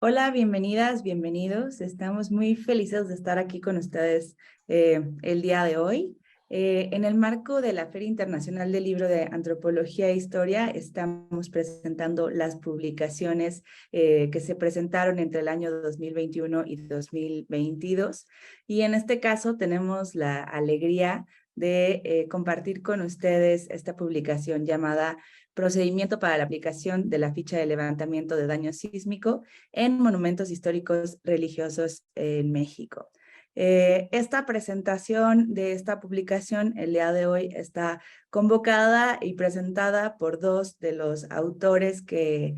Hola, bienvenidas, bienvenidos. Estamos muy felices de estar aquí con ustedes el día de hoy. En el marco de la Feria Internacional del Libro de Antropología e Historia, estamos presentando las publicaciones que se presentaron entre el año 2021 y 2022. Y en este caso tenemos la alegría de compartir con ustedes esta publicación llamada Procedimiento para la aplicación de la ficha de levantamiento de daño sísmico en monumentos históricos religiosos en México. Esta presentación de esta publicación el día de hoy está convocada y presentada por dos de los autores que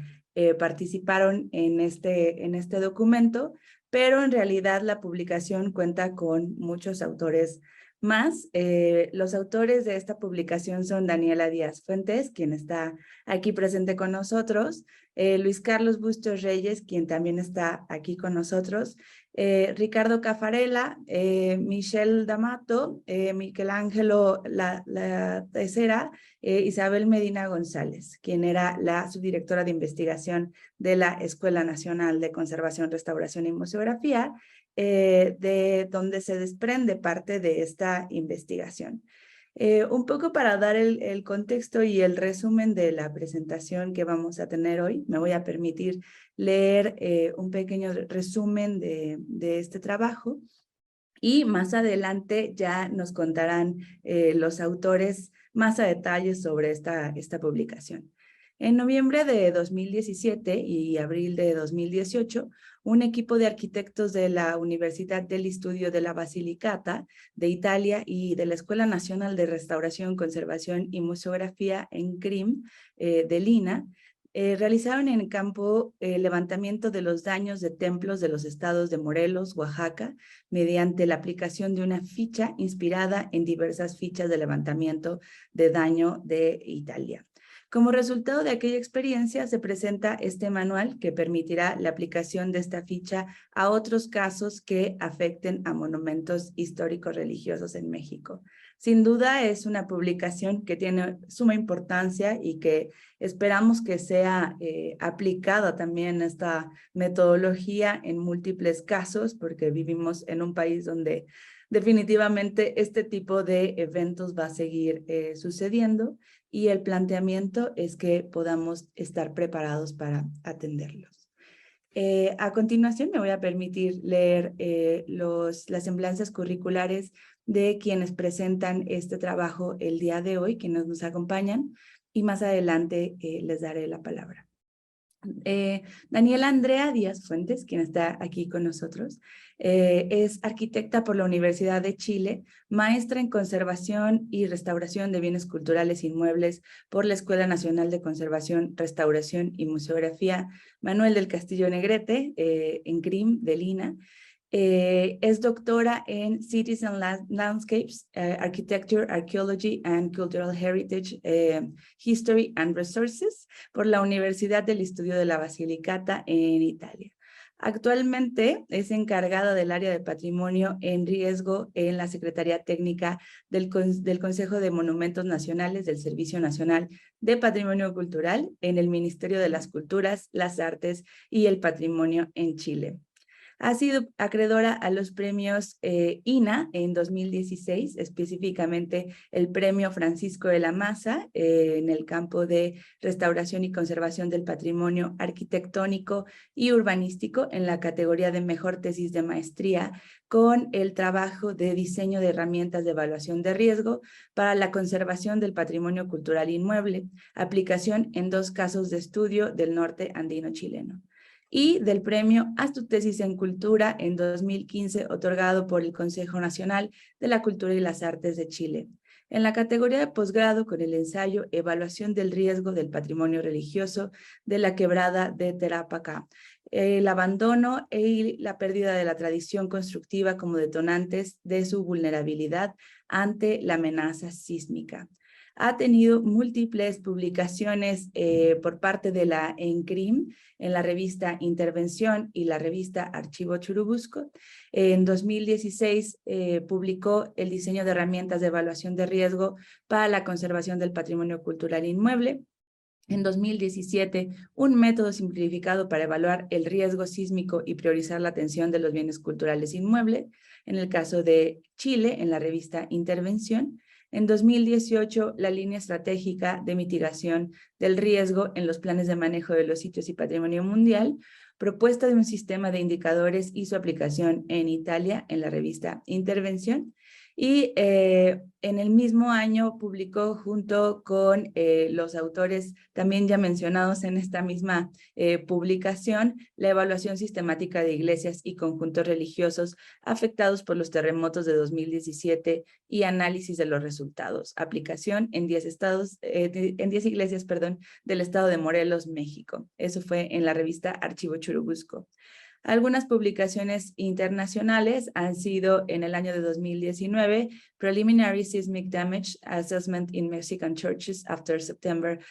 participaron en este documento, pero en realidad la publicación cuenta con muchos autores más. Los autores de esta publicación son Daniela Díaz Fuentes, quien está aquí presente con nosotros, Luis Carlos Bustos Reyes, quien también está aquí con nosotros, Ricardo Cafarella, Michelle D'Amato, Miguel Ángelo la Tercera, Isabel Medina González, quien era la subdirectora de investigación de la Escuela Nacional de Conservación, Restauración y Museografía, de donde se desprende parte de esta investigación. Un poco para dar el contexto y el resumen de la presentación que vamos a tener hoy, me voy a permitir leer un pequeño resumen de este trabajo y más adelante ya nos contarán los autores más a detalle sobre esta publicación. En noviembre de 2017 y abril de 2018, un equipo de arquitectos de la Universidad del Estudio de la Basilicata de Italia y de la Escuela Nacional de Restauración, Conservación y Museografía en CRIM de Lina, realizaron en el campo levantamiento de los daños de templos de los estados de Morelos, Oaxaca, mediante la aplicación de una ficha inspirada en diversas fichas de levantamiento de daño de Italia. Como resultado de aquella experiencia, se presenta este manual que permitirá la aplicación de esta ficha a otros casos que afecten a monumentos históricos religiosos en México. Sin duda es una publicación que tiene suma importancia y que esperamos que sea aplicada también esta metodología en múltiples casos, porque vivimos en un país donde definitivamente este tipo de eventos va a seguir sucediendo y el planteamiento es que podamos estar preparados para atenderlos. A continuación me voy a permitir leer las semblanzas curriculares de quienes presentan este trabajo el día de hoy, quienes nos acompañan, y más adelante les daré la palabra. Daniela Andrea Díaz Fuentes, quien está aquí con nosotros, es arquitecta por la Universidad de Chile, maestra en conservación y restauración de bienes culturales inmuebles por la Escuela Nacional de Conservación, Restauración y Museografía Manuel del Castillo Negrete, en CRIM de Lina. Es doctora en Cities and Landscapes, Architecture, Archaeology and Cultural Heritage, History and Resources por la Universidad del Estudio de la Basilicata en Italia. Actualmente es encargada del área de patrimonio en riesgo en la Secretaría Técnica del Consejo de Monumentos Nacionales del Servicio Nacional de Patrimonio Cultural en el Ministerio de las Culturas, las Artes y el Patrimonio en Chile. Ha sido acreedora a los premios INA en 2016, específicamente el premio Francisco de la Maza en el campo de restauración y conservación del patrimonio arquitectónico y urbanístico en la categoría de mejor tesis de maestría con el trabajo de diseño de herramientas de evaluación de riesgo para la conservación del patrimonio cultural inmueble, aplicación en 2 casos de estudio del norte andino chileno. Y del premio Haz tu tesis en cultura en 2015, otorgado por el Consejo Nacional de la Cultura y las Artes de Chile, en la categoría de posgrado con el ensayo Evaluación del riesgo del patrimonio religioso de la quebrada de Tarapacá, el abandono y la pérdida de la tradición constructiva como detonantes de su vulnerabilidad ante la amenaza sísmica. Ha tenido múltiples publicaciones por parte de la ENCRIM en la revista Intervención y la revista Archivo Churubusco. En 2016 publicó el diseño de herramientas de evaluación de riesgo para la conservación del patrimonio cultural inmueble. En 2017, un método simplificado para evaluar el riesgo sísmico y priorizar la atención de los bienes culturales inmuebles. En el caso de Chile, en la revista Intervención. En 2018, la línea estratégica de mitigación del riesgo en los planes de manejo de los sitios y patrimonio mundial, propuesta de un sistema de indicadores y su aplicación en Italia, en la revista Intervención. Y en el mismo año publicó junto con los autores también ya mencionados en esta misma publicación, la evaluación sistemática de iglesias y conjuntos religiosos afectados por los terremotos de 2017 y análisis de los resultados. Aplicación en 10 iglesias, del estado de Morelos, México. Eso fue en la revista Archivo Churubusco. Algunas publicaciones internacionales han sido en el año de 2019, Preliminary Seismic Damage Assessment in Mexican Churches After September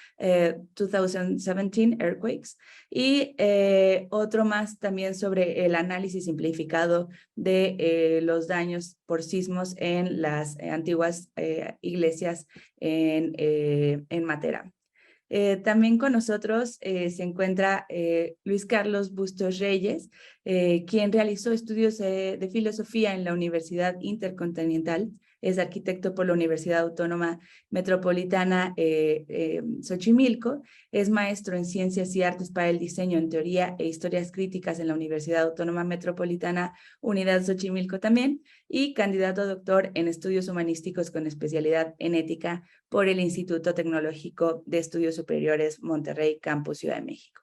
2017 Earthquakes, y otro más también sobre el análisis simplificado de los daños por sismos en las antiguas iglesias en Matera. También con nosotros se encuentra Luis Carlos Bustos Reyes, quien realizó estudios de filosofía en la Universidad Intercontinental. Es arquitecto por la Universidad Autónoma Metropolitana Xochimilco. Es maestro en Ciencias y Artes para el Diseño en Teoría e Historias Críticas en la Universidad Autónoma Metropolitana Unidad Xochimilco también, y candidato a doctor en Estudios Humanísticos con especialidad en Ética por el Instituto Tecnológico de Estudios Superiores Monterrey, Campus Ciudad de México.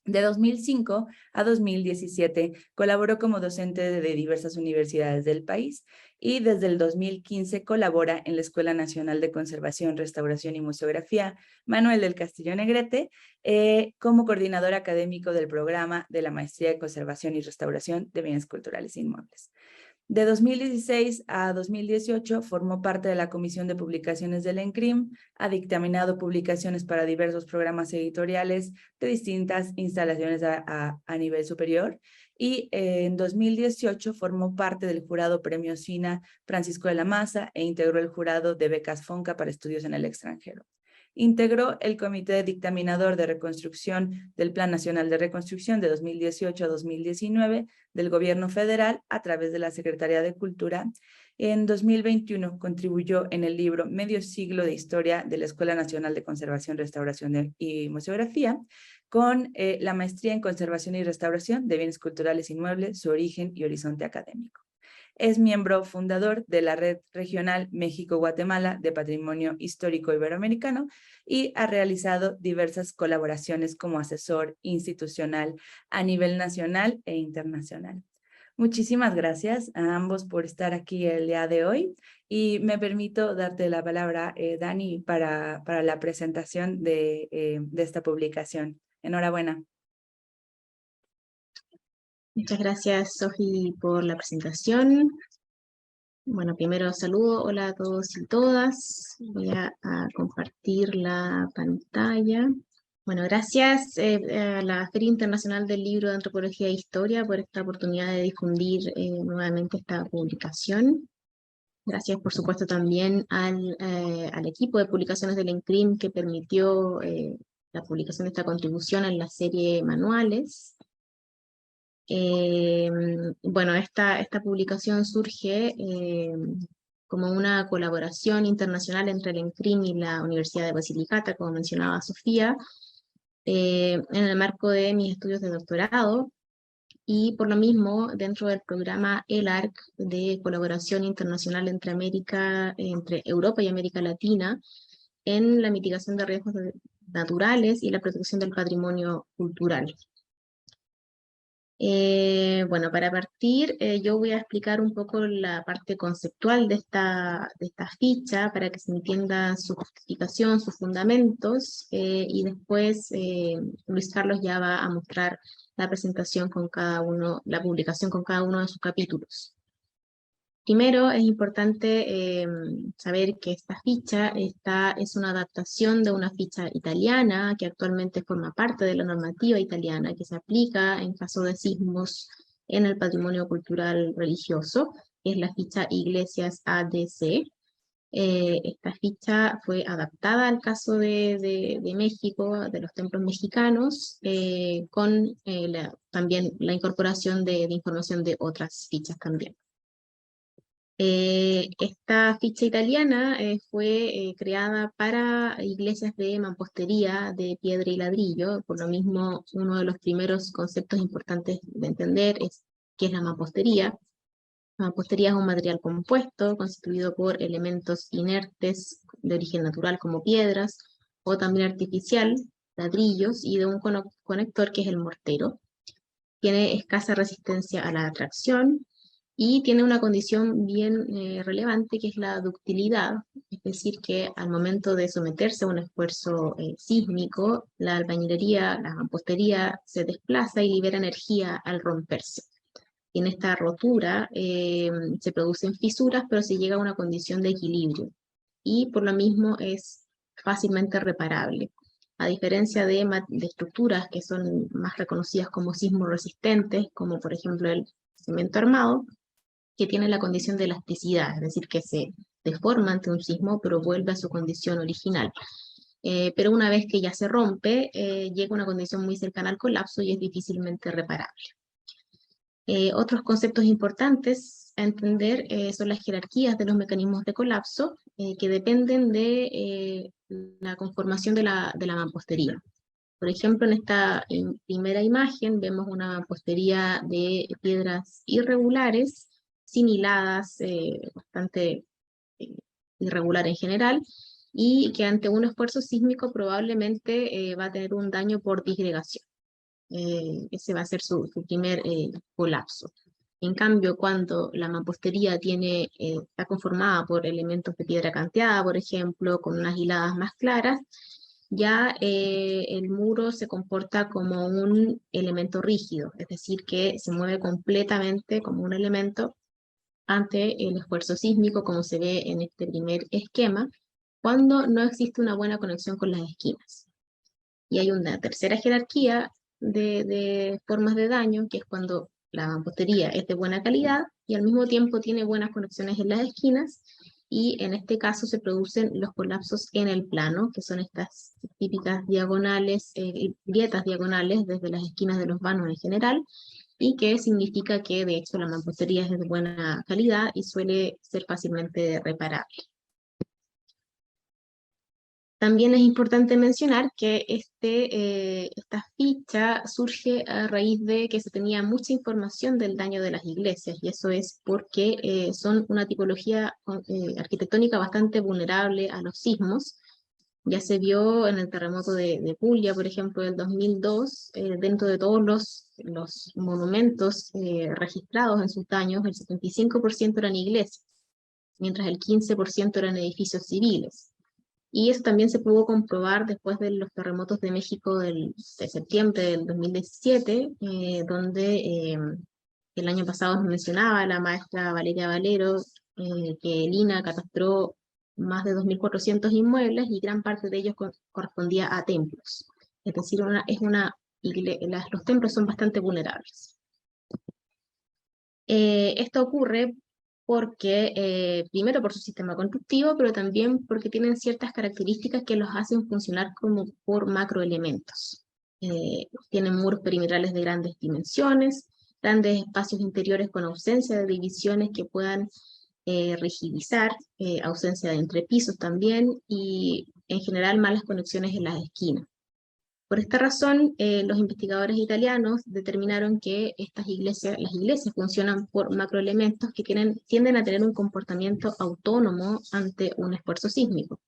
De 2005 a 2017 colaboró como docente de diversas universidades del país, y desde el 2015 colabora en la Escuela Nacional de Conservación, Restauración y Museografía Manuel del Castillo Negrete como coordinador académico del programa de la Maestría de Conservación y Restauración de Bienes Culturales Inmuebles. De 2016 a 2018 formó parte de la Comisión de Publicaciones del ENCRIM, ha dictaminado publicaciones para diversos programas editoriales de distintas instalaciones a nivel superior, y en 2018 formó parte del jurado Premio SINA Francisco de la Maza e integró el jurado de becas FONCA para estudios en el extranjero. Integró el Comité Dictaminador de Reconstrucción del Plan Nacional de Reconstrucción de 2018 a 2019 del Gobierno Federal a través de la Secretaría de Cultura. En 2021 contribuyó en el libro Medio siglo de historia de la Escuela Nacional de Conservación, Restauración y Museografía, con la maestría en Conservación y Restauración de Bienes Culturales Inmuebles, su origen y horizonte académico. Es miembro fundador de la Red Regional México-Guatemala de Patrimonio Histórico Iberoamericano, y ha realizado diversas colaboraciones como asesor institucional a nivel nacional e internacional. Muchísimas gracias a ambos por estar aquí el día de hoy, y me permito darte la palabra, Dani, para la presentación de esta publicación. Enhorabuena. Muchas gracias, Sofi, por la presentación. Bueno, primero saludo, hola a todos y todas. Voy a compartir la pantalla. Bueno, gracias a la Feria Internacional del Libro de Antropología e Historia por esta oportunidad de difundir nuevamente esta publicación. Gracias, por supuesto, también al equipo de publicaciones del ENCRIM que permitió la publicación de esta contribución en la serie Manuales. Bueno, esta publicación surge como una colaboración internacional entre el ENCRIM y la Universidad de Basilicata, como mencionaba Sofía, en el marco de mis estudios de doctorado, y por lo mismo dentro del programa ELARC de colaboración internacional entre Europa y América Latina en la mitigación de riesgos naturales y la protección del patrimonio cultural. Bueno, para partir, yo voy a explicar un poco la parte conceptual de esta ficha para que se entienda su justificación, sus fundamentos, y después Luis Carlos ya va a mostrar la presentación con cada uno, la publicación con cada uno de sus capítulos. Primero, es importante saber que esta ficha es una adaptación de una ficha italiana que actualmente forma parte de la normativa italiana que se aplica en caso de sismos en el patrimonio cultural religioso, que es la ficha Iglesias ADC. Esta ficha fue adaptada al caso de México, de los templos mexicanos, con también la incorporación de información de otras fichas también. Esta ficha italiana fue creada para iglesias de mampostería de piedra y ladrillo. Por lo mismo, uno de los primeros conceptos importantes de entender es qué es la mampostería. La mampostería es un material compuesto constituido por elementos inertes de origen natural como piedras o también artificial, ladrillos, y de un conector que es el mortero. Tiene escasa resistencia a la tracción y tiene una condición bien relevante, que es la ductilidad, es decir, que al momento de someterse a un esfuerzo sísmico, la albañilería, la mampostería se desplaza y libera energía al romperse. Y en esta rotura se producen fisuras, pero se llega a una condición de equilibrio y por lo mismo es fácilmente reparable. A diferencia de estructuras que son más reconocidas como sismo resistentes, como por ejemplo el cemento armado, que tiene la condición de elasticidad, es decir, que se deforma ante un sismo, pero vuelve a su condición original. Pero una vez que ya se rompe, llega a una condición muy cercana al colapso y es difícilmente reparable. Otros conceptos importantes a entender son las jerarquías de los mecanismos de colapso, que dependen de la conformación de la mampostería. Por ejemplo, en esta primera imagen vemos una mampostería de piedras irregulares, sin hiladas, bastante irregular en general, y que ante un esfuerzo sísmico probablemente va a tener un daño por disgregación. Ese va a ser su primer colapso. En cambio, cuando la mampostería está conformada por elementos de piedra canteada, por ejemplo, con unas hiladas más claras, ya el muro se comporta como un elemento rígido, es decir, que se mueve completamente como un elemento ante el esfuerzo sísmico, como se ve en este primer esquema, cuando no existe una buena conexión con las esquinas. Y hay una tercera jerarquía de formas de daño, que es cuando la mampostería es de buena calidad y al mismo tiempo tiene buenas conexiones en las esquinas, y en este caso se producen los colapsos en el plano, que son estas típicas diagonales, grietas diagonales desde las esquinas de los vanos en general, y que significa que de hecho la mampostería es de buena calidad y suele ser fácilmente reparable. También es importante mencionar que esta ficha surge a raíz de que se tenía mucha información del daño de las iglesias, y eso es porque son una tipología arquitectónica bastante vulnerable a los sismos. Ya se vio en el terremoto de Puglia, por ejemplo, del 2002, dentro de todos los monumentos registrados en sus daños, el 75% eran iglesias, mientras el 15% eran edificios civiles. Y eso también se pudo comprobar después de los terremotos de México de septiembre del 2017, donde el año pasado nos mencionaba la maestra Valeria Valero, que el INAH catastró más de 2.400 inmuebles y gran parte de ellos correspondía a templos. Es decir, los templos son bastante vulnerables. Esto ocurre porque, primero por su sistema constructivo, pero también porque tienen ciertas características que los hacen funcionar como por macroelementos. Tienen muros perimetrales de grandes dimensiones, grandes espacios interiores con ausencia de divisiones que puedan rigidizar, ausencia de entrepisos también, y en general malas conexiones en las esquinas. Por esta razón, los investigadores italianos determinaron que las iglesias funcionan por macroelementos que tienden a tener un comportamiento autónomo ante un esfuerzo sísmico.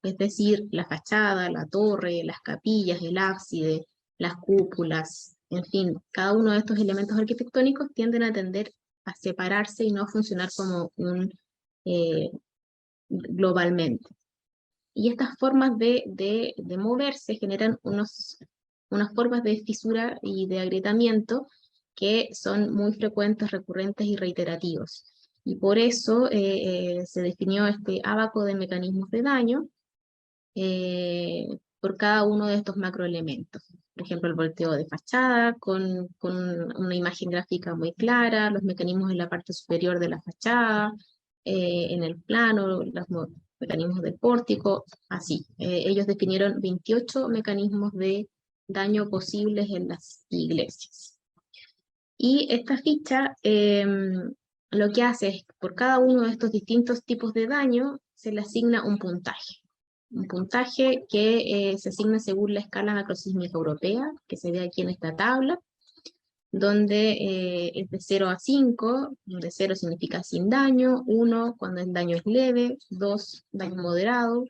Es decir, la fachada, la torre, las capillas, el ábside, las cúpulas, en fin, cada uno de estos elementos arquitectónicos tienden a tender a separarse y no a funcionar como globalmente. Y estas formas de moverse generan unas formas de fisura y de agrietamiento que son muy frecuentes, recurrentes y reiterativos. Y por eso se definió este ábaco de mecanismos de daño por cada uno de estos macroelementos. Por ejemplo, el volteo de fachada con una imagen gráfica muy clara, los mecanismos en la parte superior de la fachada, en el plano, mecanismos del pórtico, así. Ellos definieron 28 mecanismos de daño posibles en las iglesias. Y esta ficha lo que hace es, por cada uno de estos distintos tipos de daño, se le asigna un puntaje. Un puntaje que se asigna según la escala macrosísmica europea, que se ve aquí en esta tabla, donde es de 0 a 5, donde 0 significa sin daño, 1 cuando el daño es leve, 2 daño moderado,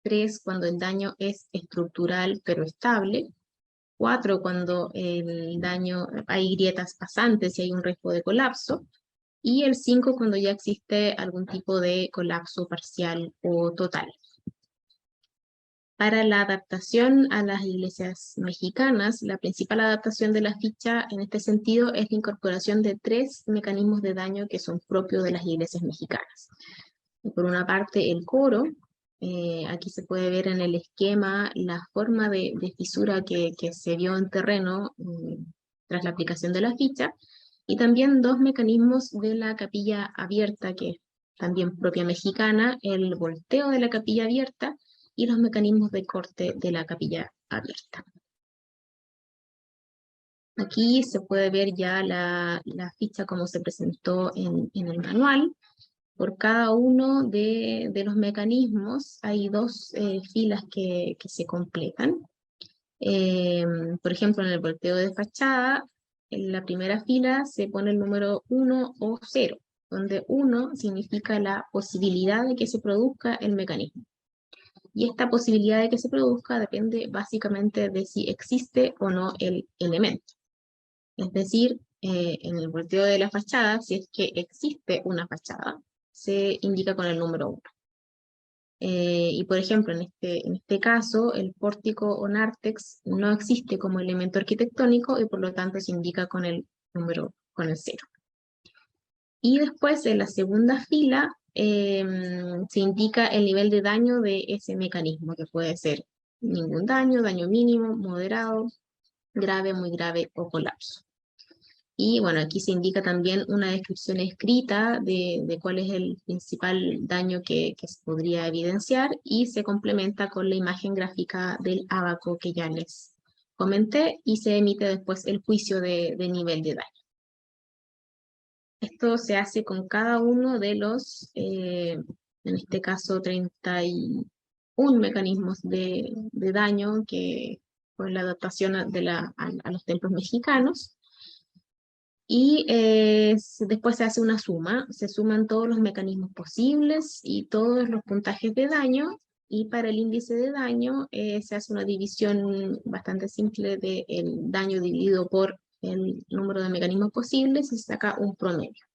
3 cuando el daño es estructural pero estable, 4 cuando el daño hay grietas pasantes y hay un riesgo de colapso, y el 5 cuando ya existe algún tipo de colapso parcial o total. Para la adaptación a las iglesias mexicanas, la principal adaptación de la ficha en este sentido es la incorporación de 3 mecanismos de daño que son propios de las iglesias mexicanas. Por una parte, el coro. Aquí se puede ver en el esquema la forma de fisura que se vio en terreno tras la aplicación de la ficha, y también 2 mecanismos de la capilla abierta, que es también propia mexicana, el volteo de la capilla abierta y los mecanismos de corte de la capilla abierta. Aquí se puede ver ya la ficha como se presentó en el manual. Por cada uno de los mecanismos hay 2 filas que se completan. Por ejemplo, en el volteo de fachada, en la primera fila se pone el número 1 o 0, donde 1 significa la posibilidad de que se produzca el mecanismo. Y esta posibilidad de que se produzca depende básicamente de si existe o no el elemento. Es decir, en el volteo de la fachada, si es que existe una fachada, se indica con el número 1. Y por ejemplo, en este caso, el pórtico o nártex no existe como elemento arquitectónico y por lo tanto se indica con el 0. Y después, en la segunda fila, se indica el nivel de daño de ese mecanismo, que puede ser ningún daño, daño mínimo, moderado, grave, muy grave o colapso. Y bueno, aquí se indica también una descripción escrita de cuál es el principal daño que se podría evidenciar, y se complementa con la imagen gráfica del ábaco que ya les comenté, y se emite después el juicio de nivel de daño. Esto se hace con cada uno de los, en este caso, 31 mecanismos de daño que por la adaptación a los templos mexicanos. Y después se hace una suma, se suman todos los mecanismos posibles y todos los puntajes de daño, y para el índice de daño se hace una división bastante simple del daño dividido por el número de mecanismos posibles y se saca un promedio.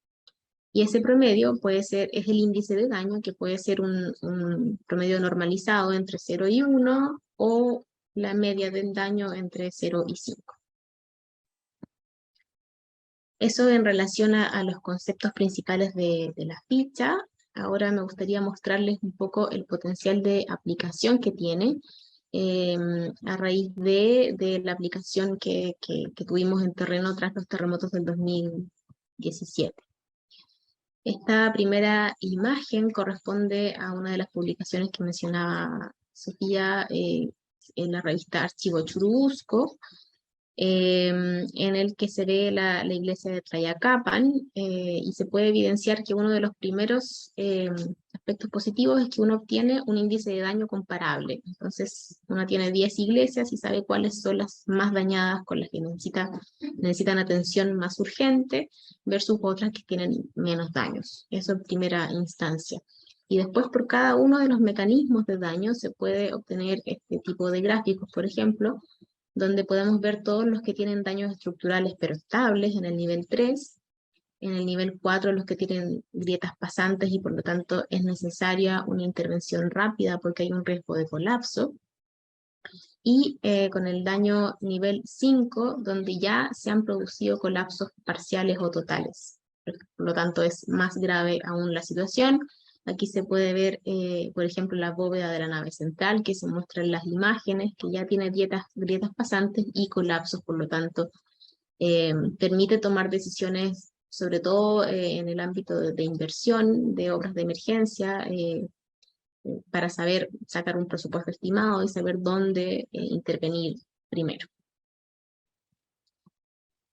Y ese promedio es el índice de daño, que puede ser un promedio normalizado entre 0 y 1 o la media del daño entre 0 y 5. Eso en relación a los conceptos principales de la ficha. Ahora me gustaría mostrarles un poco el potencial de aplicación que tiene a raíz de la aplicación que tuvimos en terreno tras los terremotos del 2017. Esta primera imagen corresponde a una de las publicaciones que mencionaba Sofía en la revista Archivo Churubusco, en el que se ve la iglesia de Tlayacapan, y se puede evidenciar que uno de los primeros aspectos positivos es que uno obtiene un índice de daño comparable. Entonces uno tiene 10 iglesias y sabe cuáles son las más dañadas, con las que necesitan atención más urgente, versus otras que tienen menos daños. Eso en primera instancia. Y después, por cada uno de los mecanismos de daño se puede obtener este tipo de gráficos, por ejemplo, donde podemos ver todos los que tienen daños estructurales pero estables en el nivel 3, en el nivel 4 los que tienen grietas pasantes y por lo tanto es necesaria una intervención rápida porque hay un riesgo de colapso, y con el daño nivel 5, donde ya se han producido colapsos parciales o totales. Por lo tanto es más grave aún la situación. Aquí se puede ver, por ejemplo, la bóveda de la nave central, que se muestra en las imágenes, que ya tiene grietas pasantes y colapsos, por lo tanto, permite tomar decisiones, sobre todo en el ámbito de inversión, de obras de emergencia, para saber sacar un presupuesto estimado y saber dónde intervenir primero.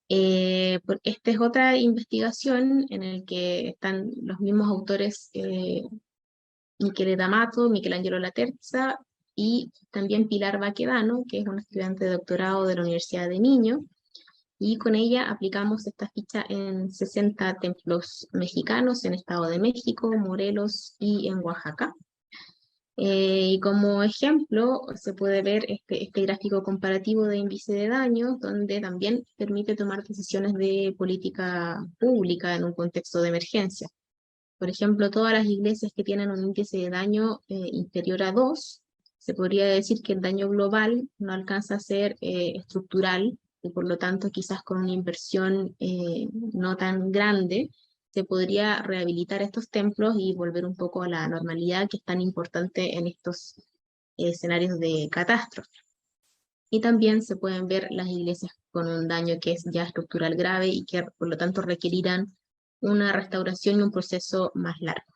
Esta es otra investigación en la que están los mismos autores, Michele D'Amato, Michelangelo Laterza y también Pilar Baquedano, que es una estudiante de doctorado de la Universidad de Niño, y con ella aplicamos esta ficha en 60 templos mexicanos en Estado de México, Morelos y en Oaxaca. Y como ejemplo se puede ver este gráfico comparativo de índice de daño, donde también permite tomar decisiones de política pública en un contexto de emergencia. Por ejemplo, todas las iglesias que tienen un índice de daño inferior a 2, se podría decir que el daño global no alcanza a ser estructural, y por lo tanto quizás con una inversión no tan grande, se podría rehabilitar estos templos y volver un poco a la normalidad que es tan importante en estos escenarios de catástrofe. Y también se pueden ver las iglesias con un daño que es ya estructural grave y que por lo tanto requerirán una restauración y un proceso más largo.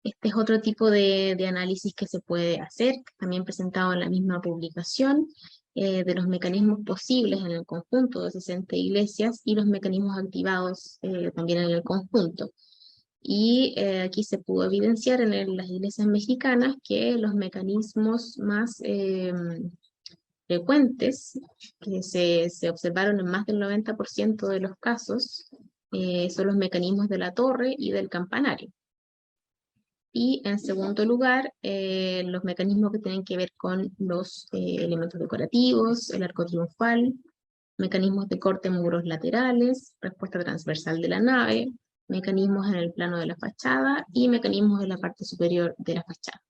Este es otro tipo de análisis que se puede hacer, también presentado en la misma publicación, de los mecanismos posibles en el conjunto de 60 iglesias y los mecanismos activados también en el conjunto. Y aquí se pudo evidenciar en las iglesias mexicanas que los mecanismos más frecuentes, que se observaron en más del 90% de los casos, son los mecanismos de la torre y del campanario. Y en segundo lugar, los mecanismos que tienen que ver con los elementos decorativos, el arco triunfal, mecanismos de corte en muros laterales, respuesta transversal de la nave, mecanismos en el plano de la fachada y mecanismos en la parte superior de la fachada.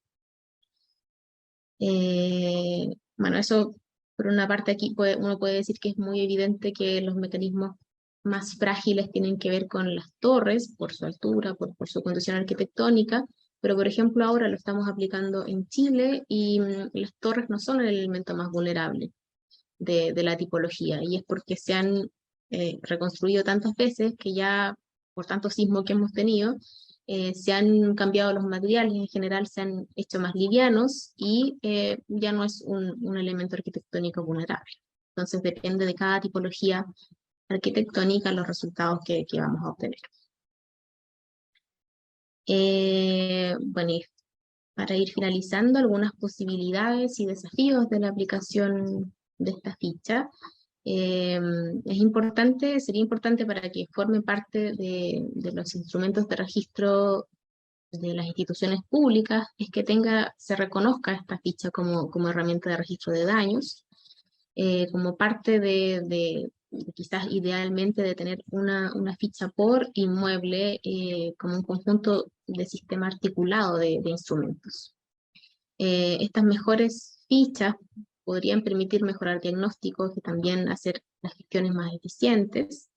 Bueno, eso por una parte aquí uno puede decir que es muy evidente que los mecanismos más frágiles tienen que ver con las torres, por su altura, por su condición arquitectónica, pero por ejemplo ahora lo estamos aplicando en Chile y las torres no son el elemento más vulnerable de la tipología, y es porque se han reconstruido tantas veces que ya, por tanto sismo que hemos tenido, se han cambiado los materiales, en general se han hecho más livianos y ya no es un elemento arquitectónico vulnerable. Entonces depende de cada tipología arquitectónica los resultados que vamos a obtener. Bueno, y para ir finalizando, algunas posibilidades y desafíos de la aplicación de esta ficha. Sería importante para que forme parte de los instrumentos de registro de las instituciones públicas, es que se reconozca esta ficha como herramienta de registro de daños, como parte de quizás idealmente de tener una ficha por inmueble como un conjunto de sistema articulado de instrumentos. Estas mejores fichas podrían permitir mejorar diagnósticos y también hacer las gestiones más eficientes,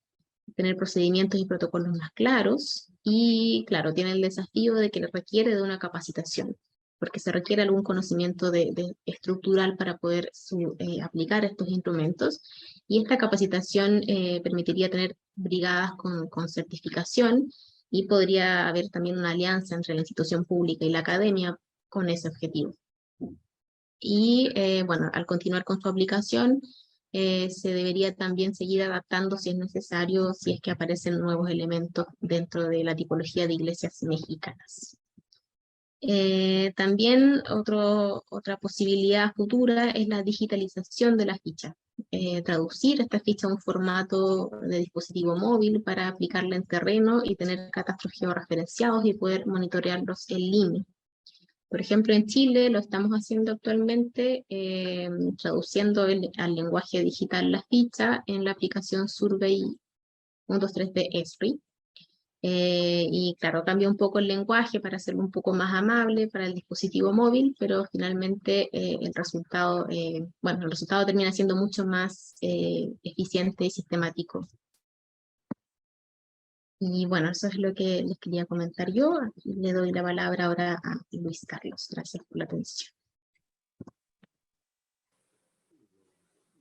tener procedimientos y protocolos más claros, y claro, tiene el desafío de que requiere de una capacitación, porque se requiere algún conocimiento estructural para poder aplicar estos instrumentos, y esta capacitación permitiría tener brigadas con certificación, y podría haber también una alianza entre la institución pública y la academia con ese objetivo. Y bueno, al continuar con su aplicación, se debería también seguir adaptando si es necesario, si es que aparecen nuevos elementos dentro de la tipología de iglesias mexicanas. También otra posibilidad futura es la digitalización de la ficha. Traducir esta ficha a un formato de dispositivo móvil para aplicarla en terreno y tener catastros georreferenciados y poder monitorearlos en línea. Por ejemplo, en Chile lo estamos haciendo actualmente traduciendo al lenguaje digital la ficha en la aplicación Survey 123 de Esri. Y claro, cambia un poco el lenguaje para hacerlo un poco más amable para el dispositivo móvil, pero finalmente el resultado termina siendo mucho más eficiente y sistemático. Y bueno, eso es lo que les quería comentar yo. Le doy la palabra ahora a Luis Carlos. Gracias por la atención.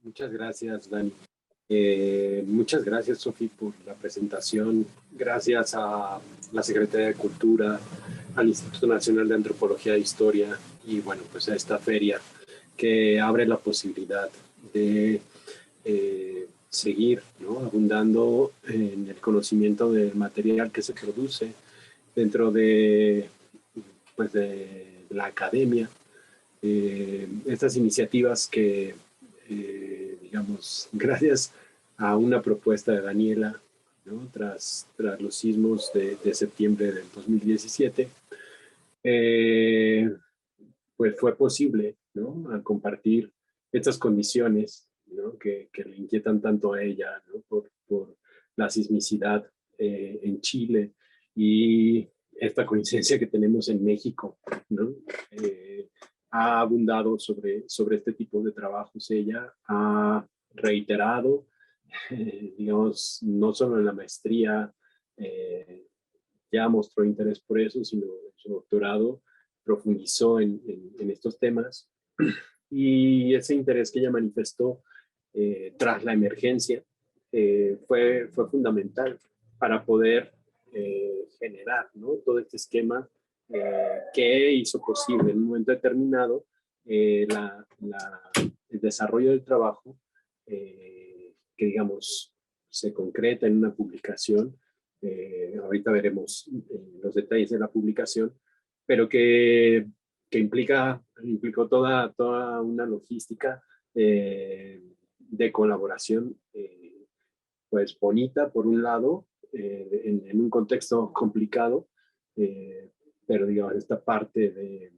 Muchas gracias, Dani. Muchas gracias, Sofi, por la presentación. Gracias a la Secretaría de Cultura al Instituto Nacional de Antropología e Historia y bueno, pues a esta feria que abre la posibilidad de seguir, ¿no?, abundando en el conocimiento del material que se produce dentro de, pues de la academia. Estas iniciativas que, digamos, gracias a una propuesta de Daniela, ¿no?, tras los sismos de septiembre del 2017, pues fue posible, ¿no?, al compartir estas condiciones, ¿no?, que le inquietan tanto a ella, ¿no?, por la sismicidad en Chile y esta coincidencia que tenemos en México, ¿no? Ha abundado sobre este tipo de trabajos. Ella ha reiterado, digamos, no solo en la maestría, ya mostró interés por eso, sino en su doctorado profundizó en estos temas. Y ese interés que ella manifestó tras la emergencia fue fundamental para poder generar, ¿no?, todo este esquema que hizo posible en un momento determinado el desarrollo del trabajo que, digamos, se concreta en una publicación. Ahorita veremos los detalles de la publicación, pero que implicó toda una logística de colaboración, pues bonita por un lado, en un contexto complicado, pero digamos, esta parte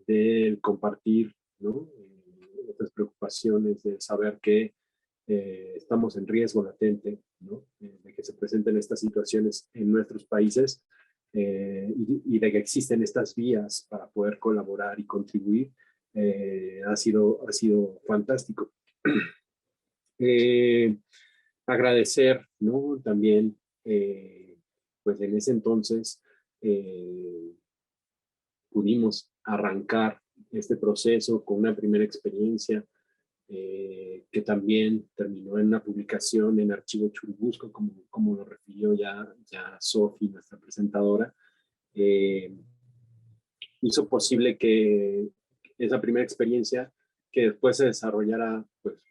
de compartir, ¿no?, estas preocupaciones de saber que estamos en riesgo latente, ¿no?, de que se presenten estas situaciones en nuestros países y de que existen estas vías para poder colaborar y contribuir, ha sido fantástico. Agradecer, ¿no?, también, pues en ese entonces pudimos arrancar este proceso con una primera experiencia que también terminó en una publicación en Archivo Churubusco, como lo refirió ya Sofi, nuestra presentadora. Hizo posible que esa primera experiencia, que después se desarrollara,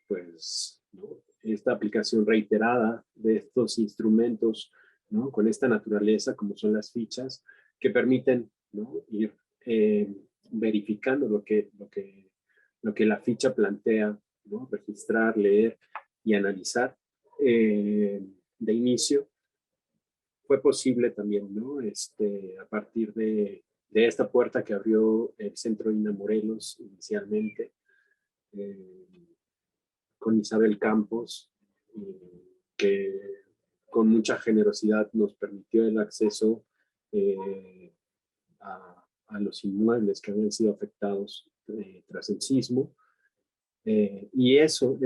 pues ¿no?, esta aplicación reiterada de estos instrumentos, ¿no?, con esta naturaleza, como son las fichas, que permiten, ¿no?, ir verificando lo que la ficha plantea, ¿no?, registrar, leer y analizar de inicio. Fue posible también, ¿no?, a partir de esta puerta que abrió el Centro INA Morelos inicialmente, con Isabel Campos, que con mucha generosidad nos permitió el acceso a los inmuebles que habían sido afectados tras el sismo. Y eso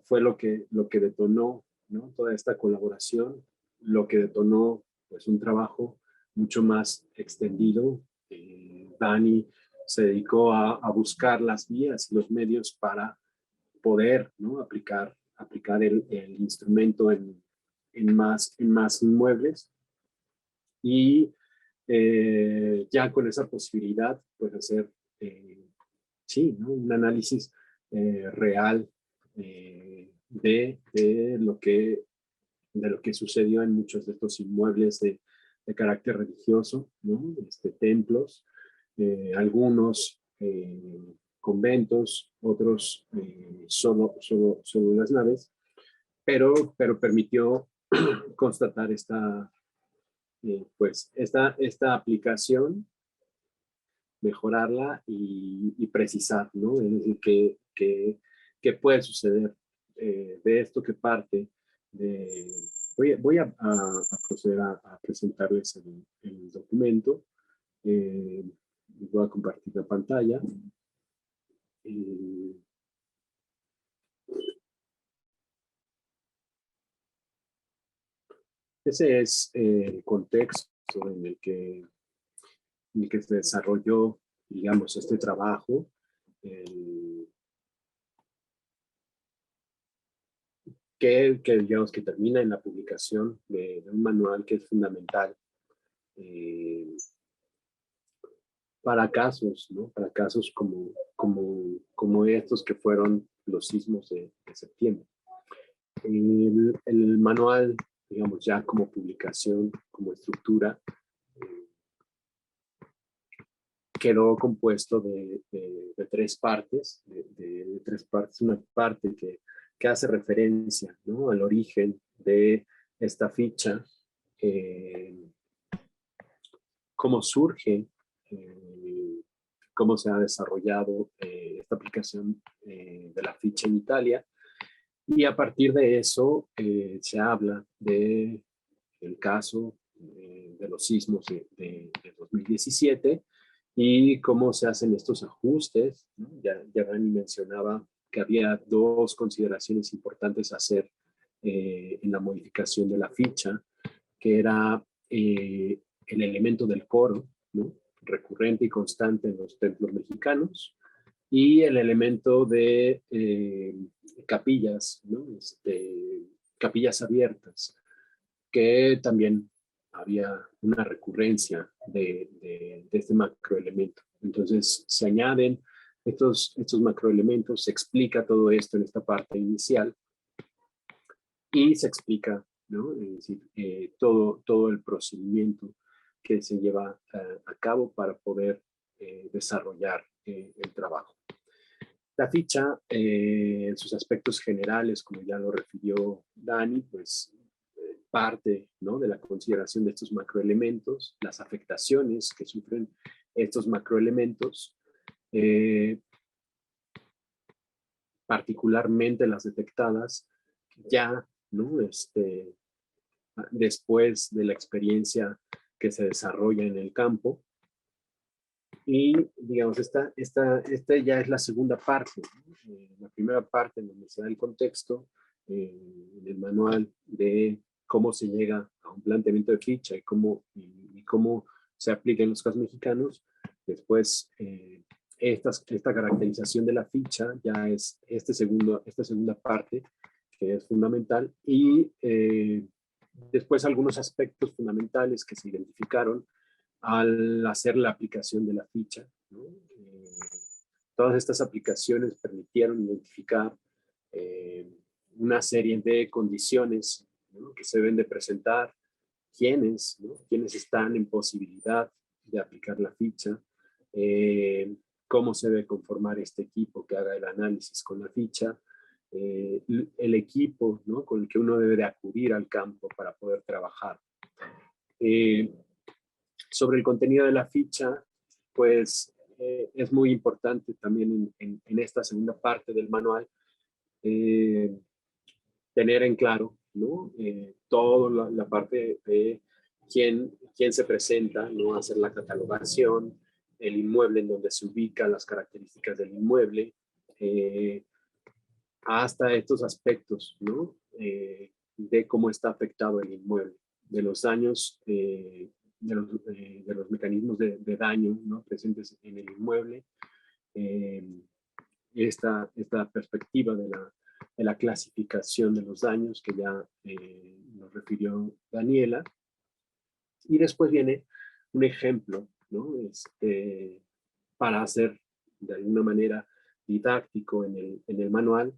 fue lo que detonó, ¿no?, toda esta colaboración, lo que detonó, pues, un trabajo mucho más extendido. Dani se dedicó a buscar las vías y los medios para poder, ¿no?, aplicar el instrumento en más inmuebles y ya con esa posibilidad, pues, hacer, sí, ¿no?, un análisis real de lo que sucedió en muchos de estos inmuebles de carácter religioso, ¿no?, templos, algunos conventos, otros solo las naves, pero permitió constatar esta aplicación, mejorarla y precisar, ¿no? Es decir, qué puede suceder de esto que parte de... Voy a proceder a presentarles el documento. Voy a compartir la pantalla. Ese es el contexto en el que se desarrolló, digamos, este trabajo. Digamos que termina en la publicación de un manual que es fundamental para casos, ¿no? Para casos como estos que fueron los sismos de septiembre. El manual, digamos, ya como publicación, como estructura, quedó compuesto de tres partes, de tres partes. Una parte que hace referencia, ¿no?, al origen de esta ficha, cómo surge, cómo se ha desarrollado esta aplicación de la ficha en Italia, y a partir de eso se habla del caso de los sismos de 2017 y cómo se hacen estos ajustes, ¿no? Ya Dani mencionaba que había dos consideraciones importantes a hacer en la modificación de la ficha, que era el elemento del coro, ¿no?, recurrente y constante en los templos mexicanos, y el elemento de capillas, ¿no?, capillas abiertas, que también había una recurrencia de este macroelemento. Entonces se añaden estos macroelementos, se explica todo esto en esta parte inicial y se explica, ¿no?, es decir, todo el procedimiento que se lleva a cabo para poder desarrollar el trabajo. La ficha, en sus aspectos generales, como ya lo refirió Dani, pues parte, ¿no?, de la consideración de estos macroelementos, las afectaciones que sufren estos macroelementos, particularmente las detectadas ya, ¿no?, después de la experiencia que se desarrolla en el campo. Y, digamos, esta ya es la segunda parte, ¿no? La primera parte en donde se da el contexto, en el manual de cómo se llega a un planteamiento de ficha y cómo se aplica en los casos mexicanos. Después, esta caracterización de la ficha ya es esta segunda parte, que es fundamental. Y después algunos aspectos fundamentales que se identificaron al hacer la aplicación de la ficha, ¿no? Todas estas aplicaciones permitieron identificar una serie de condiciones, ¿no?, que se deben de presentar, quiénes están en posibilidad de aplicar la ficha, cómo se debe conformar este equipo que haga el análisis con la ficha, el equipo, ¿no?, con el que uno debe de acudir al campo para poder trabajar. Sobre el contenido de la ficha, pues es muy importante también en esta segunda parte del manual tener en claro, ¿no?, toda la parte de quién se presenta, ¿no?, hacer la catalogación, el inmueble en donde se ubica, las características del inmueble, hasta estos aspectos, ¿no?, de cómo está afectado el inmueble, de los daños, de los mecanismos de daño, ¿no?, presentes en el inmueble, esta perspectiva de la clasificación de los daños que ya nos refirió Daniela. Y después viene un ejemplo, ¿no?, para hacer de alguna manera didáctico en el manual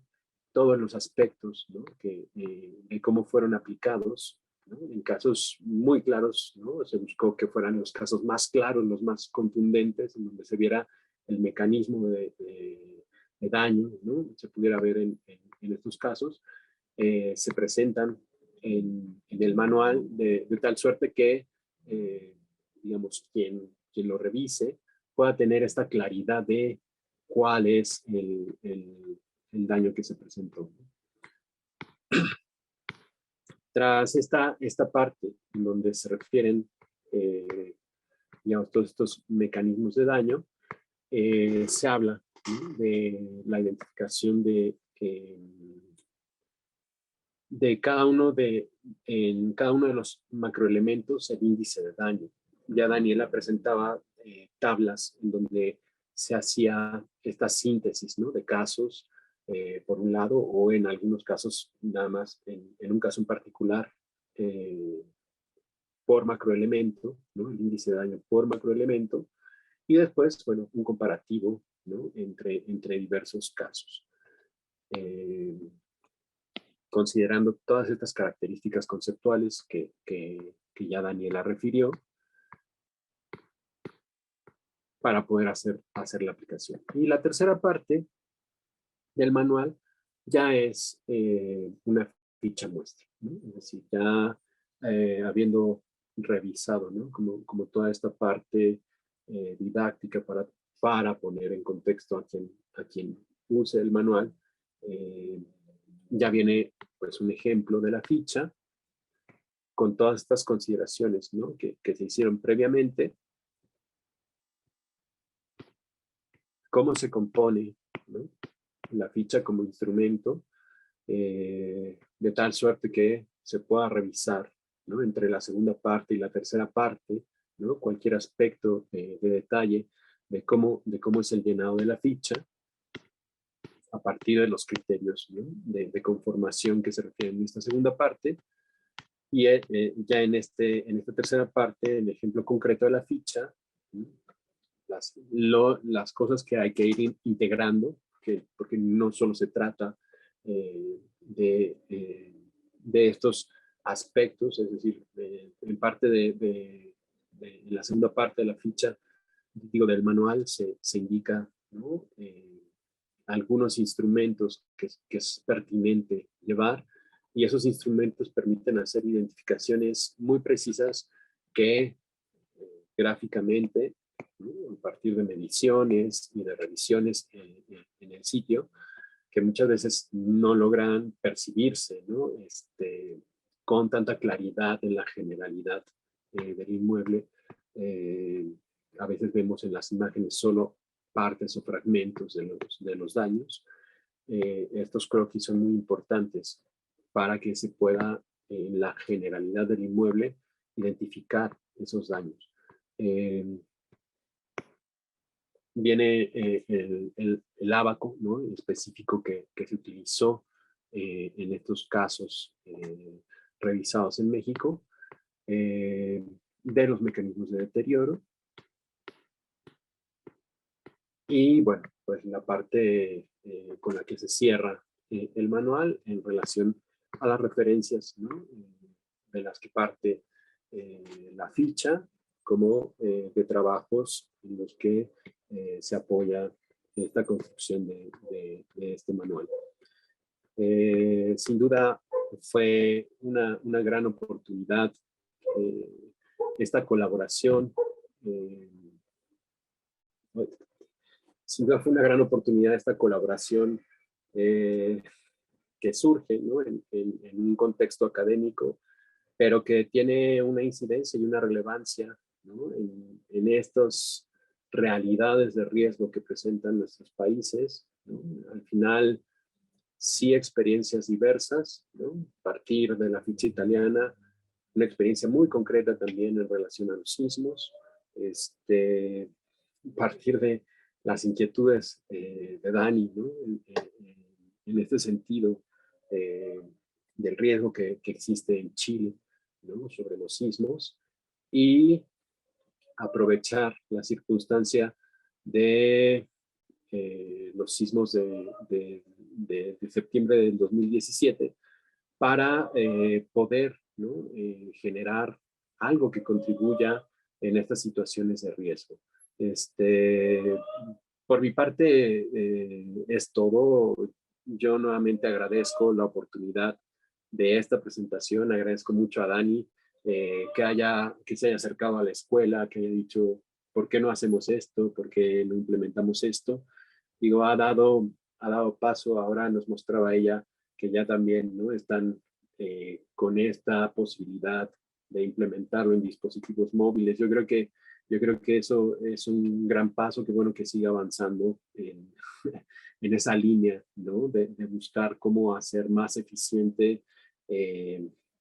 todos los aspectos, ¿no?, de cómo fueron aplicados, ¿no?, en casos muy claros, ¿no? Se buscó que fueran los casos más claros, los más contundentes, en donde se viera el mecanismo de daño, ¿no?, se pudiera ver en estos casos. Se presentan en el manual de tal suerte que, digamos, quien lo revise pueda tener esta claridad de cuál es el daño que se presentó. Tras esta parte en donde se refieren, digamos, todos estos mecanismos de daño, se habla, ¿no?, de la identificación de en cada uno de los macroelementos el índice de daño. Ya Daniela presentaba tablas en donde se hacía esta síntesis, ¿no?, de casos, por un lado, o en algunos casos nada más, en un caso en particular, por macroelemento, ¿no?, el índice de daño por macroelemento, Y después, bueno, un comparativo, ¿no? entre diversos casos. Considerando todas estas características conceptuales que ya Daniela refirió, para poder hacer la aplicación. Y la tercera parte del manual ya es una ficha muestra, ¿no? Es decir, ya habiendo revisado, ¿no? como toda esta parte didáctica para poner en contexto a quien use el manual, ya viene pues un ejemplo de la ficha con todas estas consideraciones, ¿no? que se hicieron previamente, cómo se compone, ¿no? la ficha como instrumento, de tal suerte que se pueda revisar, ¿no? entre la segunda parte y la tercera parte, ¿no? cualquier aspecto de detalle de cómo es el llenado de la ficha a partir de los criterios, ¿no? de conformación que se refieren en esta segunda parte. Y ya en esta tercera parte, el ejemplo concreto de la ficha, ¿no? las cosas que hay que ir integrando, porque no solo se trata de estos aspectos, es decir, en parte de la segunda parte de la ficha, digo, del manual, se indica, ¿no? Algunos instrumentos que es pertinente llevar, y esos instrumentos permiten hacer identificaciones muy precisas que gráficamente, ¿no? a partir de mediciones y de revisiones en el sitio, que muchas veces no logran percibirse, ¿no? con tanta claridad en la generalidad del inmueble. A veces vemos en las imágenes solo partes o fragmentos de los daños. Estos croquis son muy importantes para que se pueda, en la generalidad del inmueble, identificar esos daños. Viene el ábaco, ¿no? específico que se utilizó en estos casos revisados en México, de los mecanismos de deterioro. Y bueno, pues la parte con la que se cierra el manual en relación a las referencias, ¿no? de las que parte la ficha, como de trabajos en los que se apoya esta construcción de este manual. Sin duda fue una gran oportunidad esta colaboración. Sin duda fue una gran oportunidad esta colaboración que surge, ¿no? en un contexto académico, pero que tiene una incidencia y una relevancia, ¿no? en estas realidades de riesgo que presentan nuestros países, ¿no? Al final, sí, experiencias diversas, ¿no? A partir de la ficha italiana, una experiencia muy concreta también en relación a los sismos, a partir de las inquietudes de Dani, ¿no? en este sentido del riesgo que existe en Chile, ¿no? sobre los sismos, y aprovechar la circunstancia de los sismos de septiembre del 2017 para poder, ¿no? generar algo que contribuya en estas situaciones de riesgo. Por mi parte es todo. Yo nuevamente agradezco la oportunidad de esta presentación. Agradezco mucho a Dani que se haya acercado a la escuela, que haya dicho, ¿por qué no hacemos esto? ¿Por qué no implementamos esto? Digo, ha dado paso, ahora nos mostraba ella que ya también, ¿no? están con esta posibilidad de implementarlo en dispositivos móviles. Yo creo que eso es un gran paso, que bueno que siga avanzando en esa línea, ¿no? de buscar cómo hacer más eficiente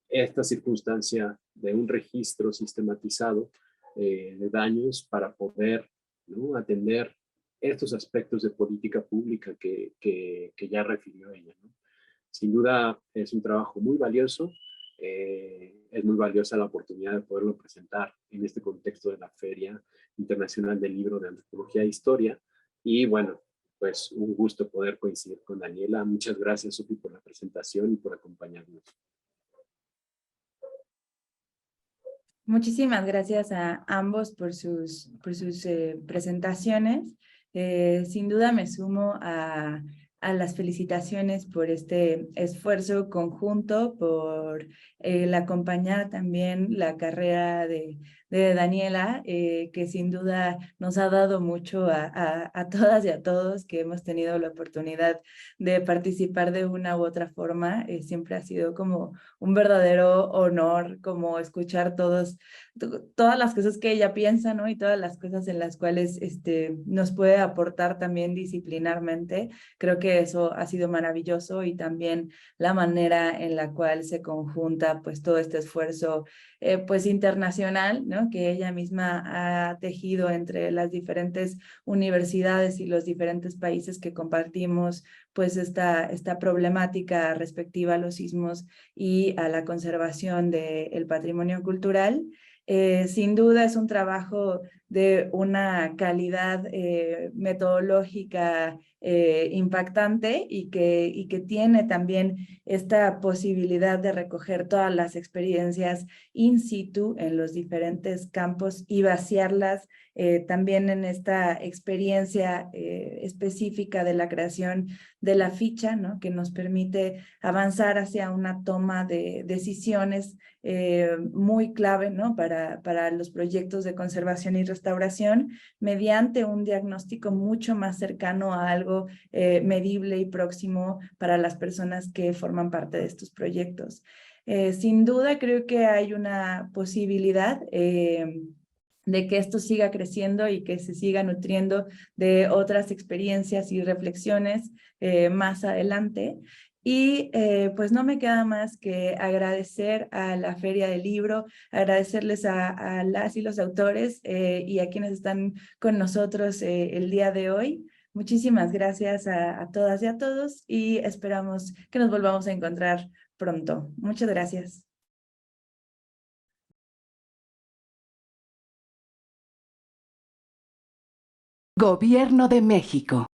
esta circunstancia de un registro sistematizado de daños para poder, ¿no? atender estos aspectos de política pública que ya refirió ella, ¿no? Sin duda es un trabajo muy valioso es muy valiosa la oportunidad de poderlo presentar en este contexto de la Feria Internacional del Libro de Antropología e Historia. Y bueno, pues un gusto poder coincidir con Daniela. Muchas gracias, Sofi, por la presentación y por acompañarnos. Muchísimas gracias a ambos por sus presentaciones. Sin duda me sumo a las felicitaciones por este esfuerzo conjunto, por el acompañar también la carrera de Daniela, que sin duda nos ha dado mucho a todas y a todos que hemos tenido la oportunidad de participar de una u otra forma. Siempre ha sido como un verdadero honor como escuchar todas las cosas que ella piensa, ¿no? Y todas las cosas en las cuales nos puede aportar también disciplinarmente. Creo que eso ha sido maravilloso, y también la manera en la cual se conjunta pues todo este esfuerzo pues internacional, ¿no? Que ella misma ha tejido entre las diferentes universidades y los diferentes países que compartimos pues esta problemática respectiva a los sismos y a la conservación del patrimonio cultural. Sin duda es un trabajo de una calidad metodológica impactante, y que tiene también esta posibilidad de recoger todas las experiencias in situ en los diferentes campos y vaciarlas también en esta experiencia específica de la creación de la ficha, ¿no? Que nos permite avanzar hacia una toma de decisiones muy clave, ¿no? Para los proyectos de conservación y restauración, mediante un diagnóstico mucho más cercano a algo medible y próximo para las personas que forman parte de estos proyectos. Sin duda creo que hay una posibilidad de que esto siga creciendo y que se siga nutriendo de otras experiencias y reflexiones más adelante. Y pues no me queda más que agradecer a la Feria del Libro, agradecerles a las y los autores y a quienes están con nosotros el día de hoy. Muchísimas gracias a todas y a todos, y esperamos que nos volvamos a encontrar pronto. Muchas gracias. Gobierno de México.